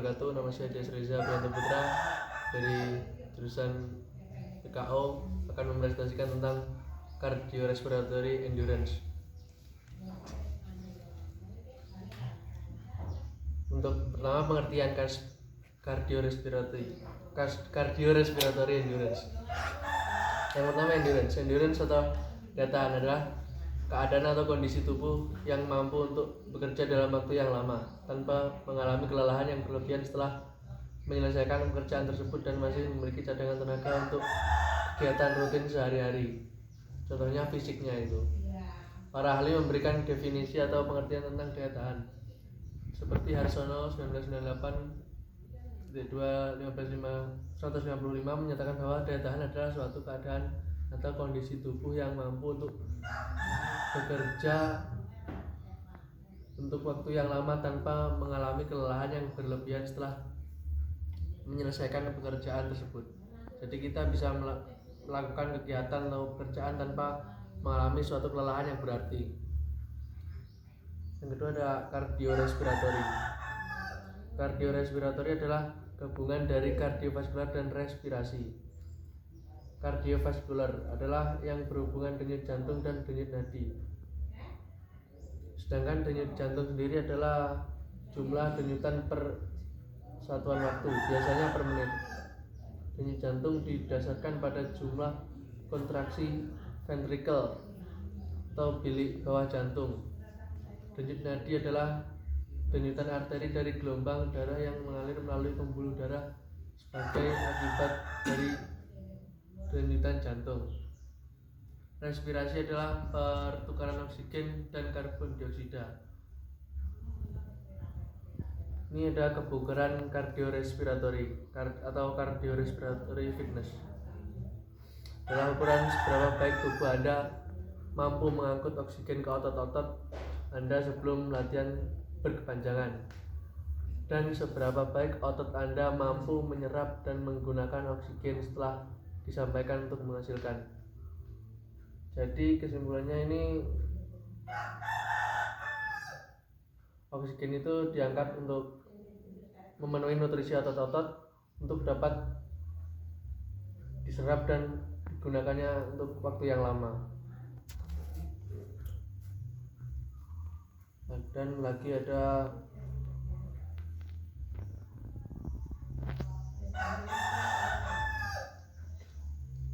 wabarakatuh. Nama saya Des Reza Prianto Putra dari jurusan PKO, akan mempresentasikan tentang cardiorespiratory endurance. Untuk pertama, pengertian cardiorespiratory endurance. Yang pertama, endurance atau daya tahan adalah keadaan atau kondisi tubuh yang mampu untuk bekerja dalam waktu yang lama tanpa mengalami kelelahan yang berlebihan setelah menyelesaikan pekerjaan tersebut dan masih memiliki cadangan tenaga untuk kegiatan rutin sehari-hari. Contohnya fisiknya itu. Para ahli memberikan definisi atau pengertian tentang daya tahan seperti Harsono 1998 155 menyatakan bahwa daya tahan adalah suatu keadaan atau kondisi tubuh yang mampu untuk bekerja untuk waktu yang lama tanpa mengalami kelelahan yang berlebihan setelah menyelesaikan pekerjaan tersebut. Jadi kita bisa melakukan kegiatan atau pekerjaan tanpa mengalami suatu kelelahan yang berarti. Yang kedua ada cardiorespiratory. Cardiorespiratory adalah gabungan dari kardiovaskular dan respirasi. Kardiovaskular adalah yang berhubungan denyut jantung dan denyut nadi. Sedangkan denyut jantung sendiri adalah jumlah denyutan per satuan waktu, biasanya per menit. Denyut jantung didasarkan pada jumlah kontraksi ventrikel atau bilik bawah jantung. Denyut nadi adalah denyutan arteri dari gelombang darah yang mengalir melalui pembuluh darah sebagai akibat dari denyutan jantung. Respirasi adalah pertukaran oksigen dan karbon dioksida. Ini ada kebugaran cardiorespiratory atau cardiorespiratory fitness. Adalah ukuran seberapa baik tubuh Anda mampu mengangkut oksigen ke otot-otot Anda sebelum latihan berkepanjangan, dan seberapa baik otot Anda mampu menyerap dan menggunakan oksigen setelah disampaikan untuk menghasilkan. Jadi kesimpulannya ini, oksigen itu diangkat untuk memenuhi nutrisi otot-otot untuk dapat diserap dan digunakannya untuk waktu yang lama. Dan lagi ada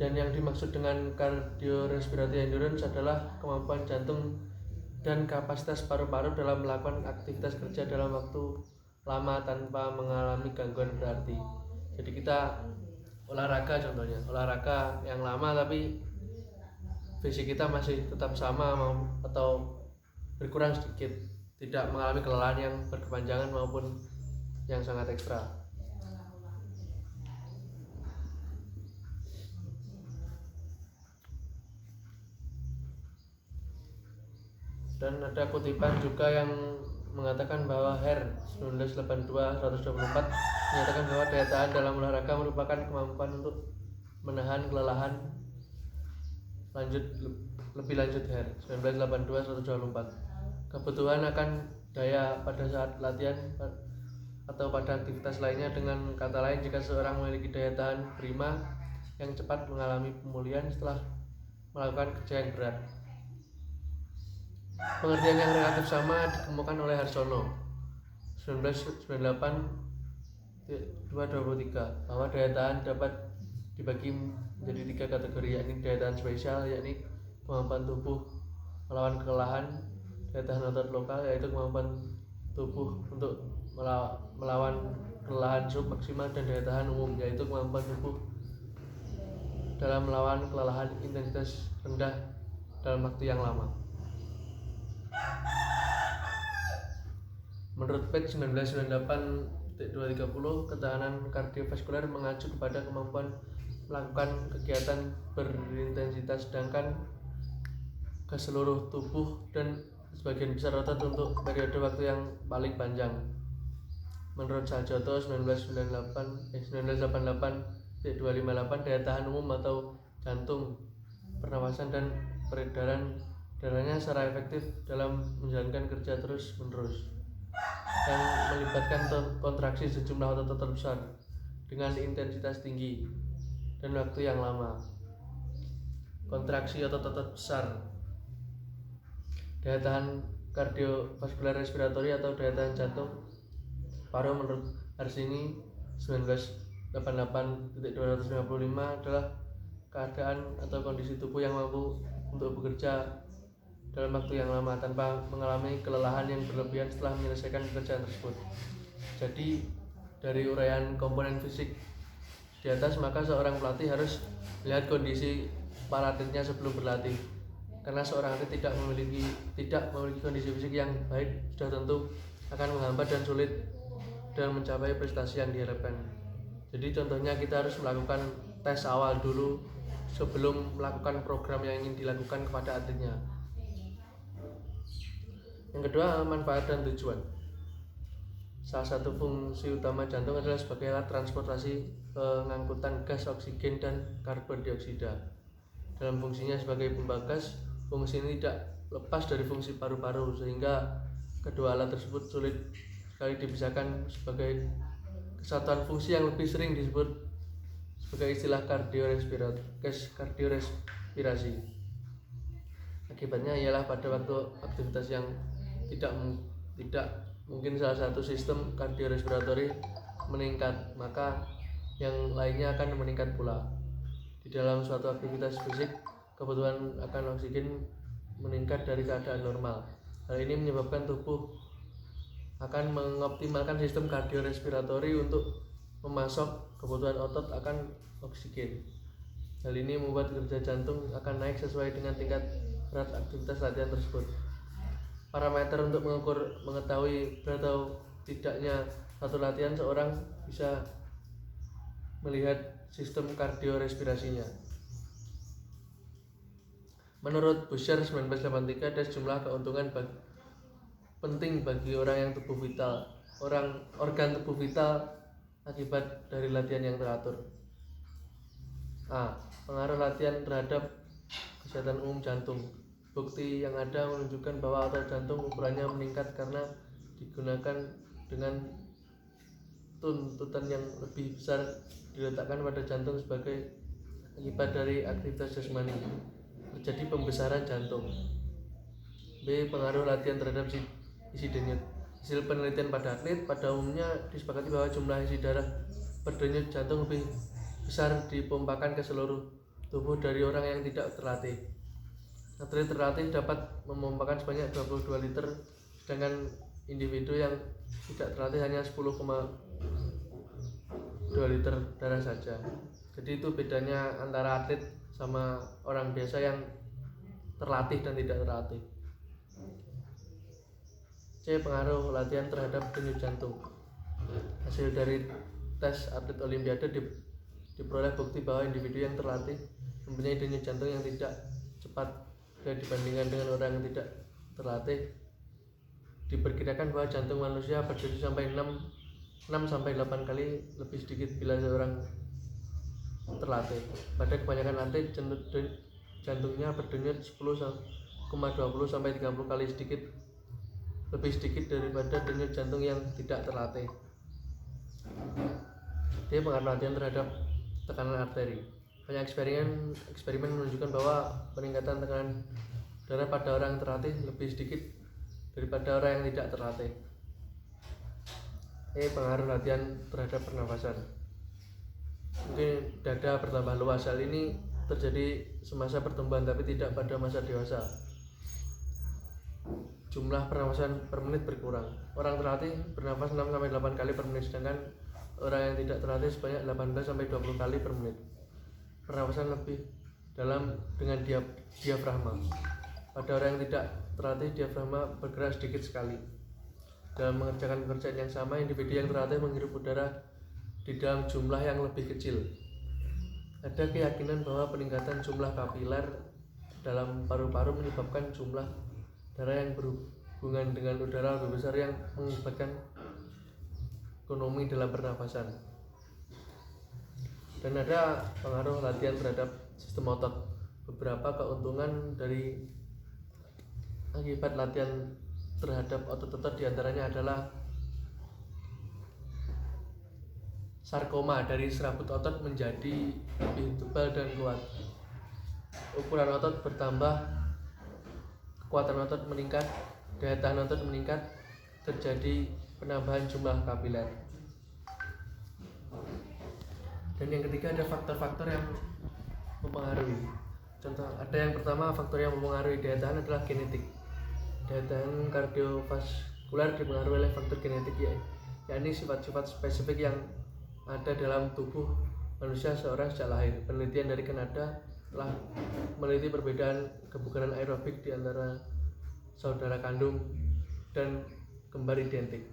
yang dimaksud dengan cardiorespiratory endurance adalah kemampuan jantung dan kapasitas paru-paru dalam melakukan aktivitas kerja dalam waktu lama tanpa mengalami gangguan berarti. Jadi kita olahraga, contohnya olahraga yang lama tapi fisik kita masih tetap sama atau berkurang sedikit, tidak mengalami kelelahan yang berkepanjangan maupun yang sangat ekstra. Dan ada kutipan juga yang mengatakan bahwa Hare 1982-124 menyatakan bahwa daya tahan dalam olahraga merupakan kemampuan untuk menahan kelelahan lebih lanjut. Hare 1982-124. Kebutuhan akan daya pada saat latihan atau pada aktivitas lainnya. Dengan kata lain, jika seorang memiliki daya tahan prima yang cepat mengalami pemulihan setelah melakukan kerja yang berat. Pengertian yang relatif sama dikemukakan oleh Harsono 1998-223 bahwa daya tahan dapat dibagi menjadi 3 kategori, yakni daya tahan spesial, yakni kemampuan tubuh melawan kelelahan; daya tahan otot lokal, yaitu kemampuan tubuh untuk melawan kelelahan submaksimal; dan daya tahan umum, yaitu kemampuan tubuh dalam melawan kelelahan intensitas rendah dalam waktu yang lama. Menurut Peck 1998-230, ketahanan kardiovaskular mengacu kepada kemampuan melakukan kegiatan berintensitas, sedangkan ke seluruh tubuh dan sebagian besar otot untuk periode waktu yang paling panjang. Menurut Sajoto 1988-258, daya tahan umum atau jantung, pernapasan, dan peredaran darahnya secara efektif dalam menjalankan kerja terus-menerus. yang melibatkan kontraksi sejumlah otot besar dengan intensitas tinggi dan waktu yang lama. Kontraksi otot besar, daya tahan kardiovaskular respiratori atau daya tahan jantung paru menurut Arsini 1988.255 adalah keadaan atau kondisi tubuh yang mampu untuk bekerja dalam waktu yang lama tanpa mengalami kelelahan yang berlebihan setelah menyelesaikan pekerjaan tersebut. Jadi dari uraian komponen fisik di atas, maka seorang pelatih harus melihat kondisi para atletnya sebelum berlatih. Karena seorang atlet tidak memiliki kondisi fisik yang baik, sudah tentu akan menghambat dan sulit dalam mencapai prestasi yang diharapkan. Jadi contohnya kita harus melakukan tes awal dulu sebelum melakukan program yang ingin dilakukan kepada atletnya. Yang kedua, manfaat dan tujuan. Salah satu fungsi utama jantung adalah sebagai alat transportasi pengangkutan gas oksigen dan karbon dioksida. Dalam fungsinya sebagai pembangkas, fungsi ini tidak lepas dari fungsi paru-paru, sehingga kedua alat tersebut sulit sekali dipisahkan sebagai kesatuan fungsi yang lebih sering disebut sebagai istilah kardiorespirasi. Akibatnya ialah pada waktu aktivitas yang tidak mungkin salah satu sistem kardiorespiratori meningkat, maka yang lainnya akan meningkat pula. Di dalam suatu aktivitas fisik, kebutuhan akan oksigen meningkat dari keadaan normal. Hal ini menyebabkan tubuh akan mengoptimalkan sistem kardiorespiratori untuk memasok kebutuhan otot akan oksigen. Hal ini membuat kerja jantung akan naik sesuai dengan tingkat berat aktivitas latihan tersebut. Parameter untuk mengetahui berat atau tidaknya satu latihan seorang bisa melihat sistem kardiorespirasinya. Menurut Busher 1983 ada sejumlah keuntungan penting bagi orang organ tubuh vital akibat dari latihan yang teratur. A. Pengaruh latihan terhadap kesehatan umum jantung. Bukti yang ada menunjukkan bahwa otot jantung ukurannya meningkat karena digunakan dengan tuntutan yang lebih besar diletakkan pada jantung sebagai akibat dari aktivitas jasmani. Terjadi pembesaran jantung. B. Pengaruh latihan terhadap isi denyut. Hasil penelitian pada atlet pada umumnya disepakati bahwa jumlah isi darah berdenyut jantung lebih besar dipompakan ke seluruh tubuh dari orang yang tidak terlatih. Atlet terlatih dapat memompakan sebanyak 22 liter, sedangkan individu yang tidak terlatih hanya 10,2 liter darah saja. Jadi itu bedanya antara atlet sama orang biasa yang terlatih dan tidak terlatih. C. Pengaruh latihan terhadap denyut jantung. Hasil dari tes atlet olimpiade diperoleh bukti bahwa individu yang terlatih mempunyai denyut jantung yang tidak cepat dibandingkan dengan orang yang tidak terlatih. Diperkirakan bahwa jantung manusia berdenyut sampai 6-8 kali lebih sedikit bila seorang terlatih. Pada kebanyakan atlet jantungnya berdenyut 10,20 sampai 30 kali lebih sedikit daripada denyut jantung yang tidak terlatih. Dia pengaruh latihan terhadap tekanan arteri. Banyak eksperimen menunjukkan bahwa peningkatan tekanan darah pada orang yang terlatih lebih sedikit daripada orang yang tidak terlatih. Pengaruh latihan terhadap pernafasan. Mungkin dada bertambah luas. Hal ini terjadi semasa pertumbuhan tapi tidak pada masa dewasa. Jumlah pernafasan per menit berkurang. Orang terlatih bernafas 6-8 kali per menit, sedangkan orang yang tidak terlatih sebanyak 18-20 kali per menit. Pernafasan lebih dalam dengan diafragma. Pada orang yang tidak terlatih, diafragma bergerak sedikit sekali. Dalam mengerjakan pekerjaan yang sama, individu yang terlatih menghirup udara di dalam jumlah yang lebih kecil. Ada keyakinan bahwa peningkatan jumlah kapiler dalam paru-paru menyebabkan jumlah darah yang berhubungan dengan udara lebih besar yang mengakibatkan ekonomi dalam pernafasan. Dan ada pengaruh latihan terhadap sistem otot. Beberapa keuntungan dari akibat latihan terhadap otot-otot diantaranya adalah sarkoma dari serabut otot menjadi lebih tebal dan kuat. Ukuran otot bertambah, kekuatan otot meningkat, daya tahan otot meningkat, terjadi penambahan jumlah kapiler. Dan yang ketiga ada faktor-faktor yang mempengaruhi. Contoh, ada yang pertama, faktor yang mempengaruhi daya tahan adalah genetik. Daya tahan kardiovaskular dipengaruhi oleh faktor genetik, yakni sifat-sifat spesifik yang ada dalam tubuh manusia seorang sejak lahir. Penelitian dari Kanada telah meneliti perbedaan kebugaran aerobik di antara saudara kandung dan kembar identik,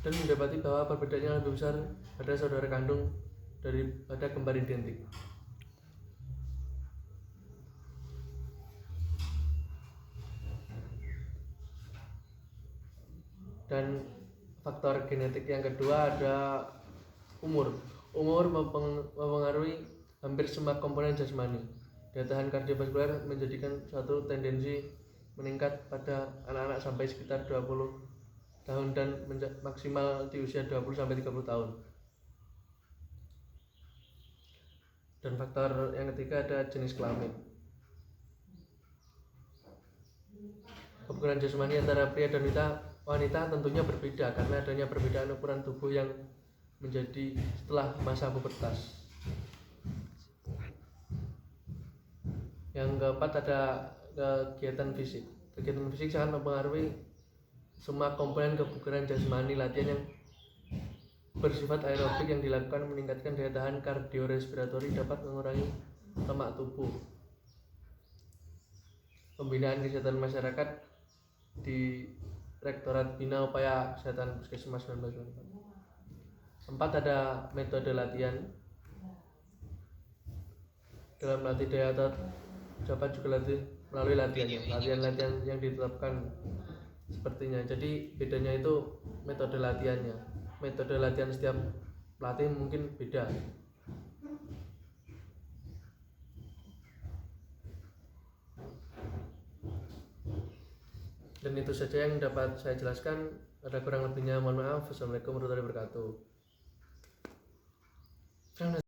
dan mendapati bahwa perbedaannya lebih besar pada saudara kandung daripada kembar identik. Dan faktor genetik yang kedua ada umur. Umur mempengaruhi hampir semua komponen jasmani. Daya tahan kardiovaskular menjadikan suatu tendensi meningkat pada anak-anak sampai sekitar 20 tahun dan maksimal di usia 20 sampai 30 tahun. Dan faktor yang ketiga ada jenis kelamin. Kebugaran jasmani antara pria dan wanita tentunya berbeda karena adanya perbedaan ukuran tubuh yang menjadi setelah masa pubertas. Yang keempat ada kegiatan fisik. Kegiatan fisik sangat mempengaruhi semua komponen kebugaran jasmani. Latihan yang bersifat aerobik yang dilakukan meningkatkan daya tahan kardiorespiratori, dapat mengurangi lemak tubuh. Pembinaan kesehatan masyarakat di Rektorat Bina Upaya Kesehatan Puskesmas 1994. 4. Ada metode latihan. Dalam latih daya otot dapat juga melalui latihan yang ditetapkan sepertinya. Jadi bedanya itu metode latihannya. Metode latihan setiap pelatih mungkin beda. Dan itu saja yang dapat saya jelaskan. Ada kurang lebihnya mohon maaf. Wassalamualaikum warahmatullahi wabarakatuh.